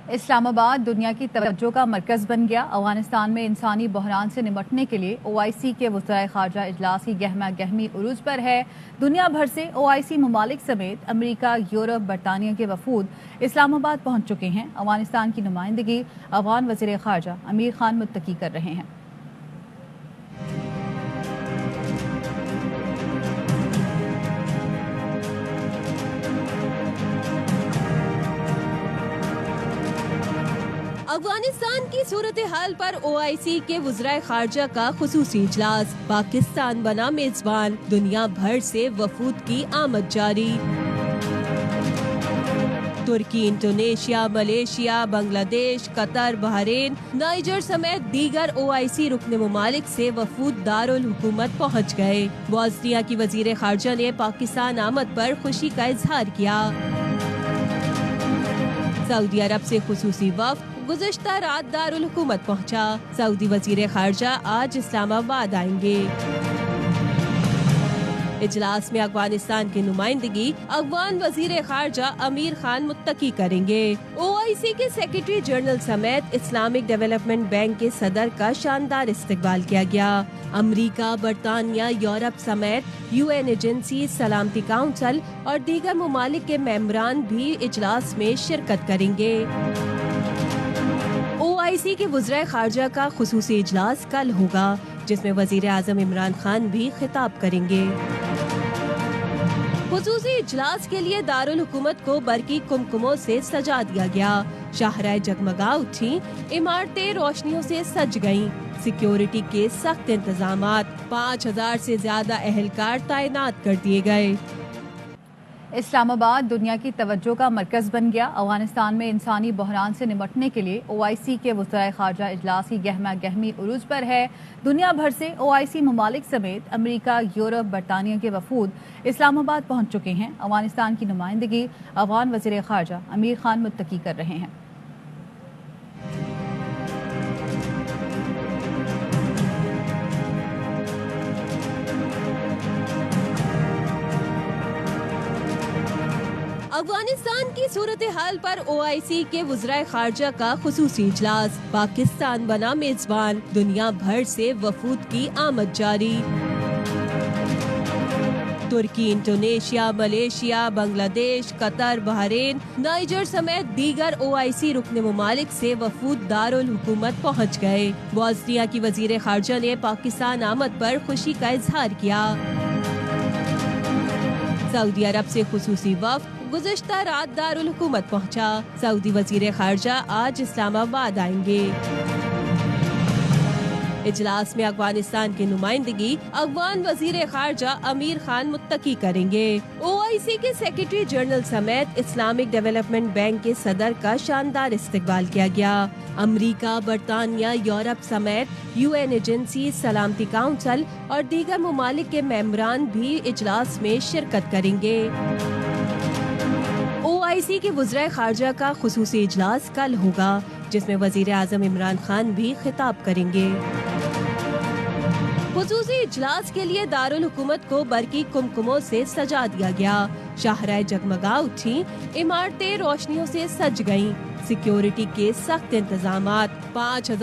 इस्लामाबाद दुनिया की तवज्जो का मरकज बन गया। अफगानिस्तान में इंसानी बहरान से निपटने के लिए OIC के वज़ीर ख़ारजा इजलास की गहमा गहमी उरूज पर है। दुनिया भर से OIC ममालिक समेत अमरीका, यूरोप, बरतानिया के वफूद इस्लामाबाद पहुंच चुके हैं। अफगानिस्तान की नुमाइंदगी अफगान वज़ीर ख़ारजा अमीर खान मुत्तकी कर रहे हैं। अफगानिस्तान की सूरत हाल पर OIC के वज़ीर ख़ारजा का खुसूसी इजलास, पाकिस्तान बना मेजबान, दुनिया भर से वफूद की आमद जारी। तुर्की, Indonesia, Malaysia, Bangladesh, Qatar, Bahrain, Niger समेत दीगर OIC रुकन ममालिक से वफूद दारुल हुकूमत पहुँच गए। बोस्निया की वज़ीर ख़ारजा ने पाकिस्तान आमद पर खुशी का इजहार किया। सऊदी अरब से खुसूसी वफ़द गुज़िश्ता रात दारुल हुकूमत पहुंचा। सऊदी वज़ीर ख़ारजा आज इस्लामाबाद आएंगे। इजलास में अफगानिस्तान की नुमाइंदगी अफगान वज़ीर ख़ारजा अमीर खान मुत्तकी करेंगे। OIC के सेक्रेटरी जनरल समेत इस्लामिक डेवलपमेंट बैंक के सदर का शानदार इस्तकबाल किया गया। अमरीका, बरतानिया, यूरोप समेत UN एजेंसी, सलामती काउंसिल और दीगर ममालिक के मेंबरान भी इजलास में शिरकत करेंगे। OIC के वज़ीर ख़ारजा का खुसूसी इजलास कल होगा, जिसमें वज़ीर आज़म इमरान खान भी खिताब करेंगे। खुसूसी इजलास के लिए दारुल हुकूमत को बरकी कुमकुमों से सजा दिया गया। शाहराएं जगमगा उठी, इमारतें रोशनियों से सज गईं। सिक्योरिटी के सख्त इंतजामात, 5000 से ज्यादा अहलकार तैनात कर दिए गए। इस्लामाबाद दुनिया की तवज्जो का मरकज बन गया। अफगानिस्तान में इंसानी बहरान से निपटने के लिए OIC के वज़ीर ख़ारजा इजलास की गहमा गहमी उरूज पर है। दुनिया भर से OIC ममालिक समेत अमरीका, यूरोप, बरतानिया के वफूद इस्लामाबाद पहुंच चुके हैं। अफगानिस्तान की नुमाइंदगी अफगान वज़ीर ख़ारजा अमीर खान मुत्तकी कर रहे हैं। अफगानिस्तान की सूरत हाल पर OIC के वज़ीर ख़ारजा का खुसूसी इजलास, पाकिस्तान बना मेजबान, दुनिया भर से वफूद की आमद जारी। तुर्की, Indonesia, Malaysia, Bangladesh, Qatar, Bahrain, Niger समेत दीगर OIC रुकन ममालिक से वफूद दारुल हुकूमत पहुँच गए। बोस्निया की वज़ीर ख़ारजा ने पाकिस्तान आमद पर खुशी का इजहार किया। सऊदी अरब से खुसूसी वफ़द गुज़िश्ता रात दारुल हुकूमत पहुंचा। सऊदी वज़ीर ख़ारजा आज इस्लामाबाद आएंगे। इजलास में अफगानिस्तान की नुमाइंदगी अफगान वज़ीर ख़ारजा अमीर खान मुत्तकी करेंगे। OIC के सेक्रेटरी जनरल समेत इस्लामिक डेवलपमेंट बैंक के सदर का शानदार इस्तकबाल किया गया। अमरीका, बरतानिया, यूरोप समेत UN एजेंसी, सलामती काउंसिल और दीगर ममालिक के मेंबरान भी इजलास में शिरकत करेंगे। OIC के वज़ीर ख़ारजा का खुसूसी इजलास कल होगा, जिसमें वज़ीर आज़म इमरान खान भी खिताब करेंगे। खुसूसी इजलास के लिए दारुल हुकूमत को बरकी कुमकुमों से सजा दिया गया। शाहराएं जगमगा उठी, इमारतें रोशनियों से सज गईं। सिक्योरिटी के सख्त इंतजामात, 5000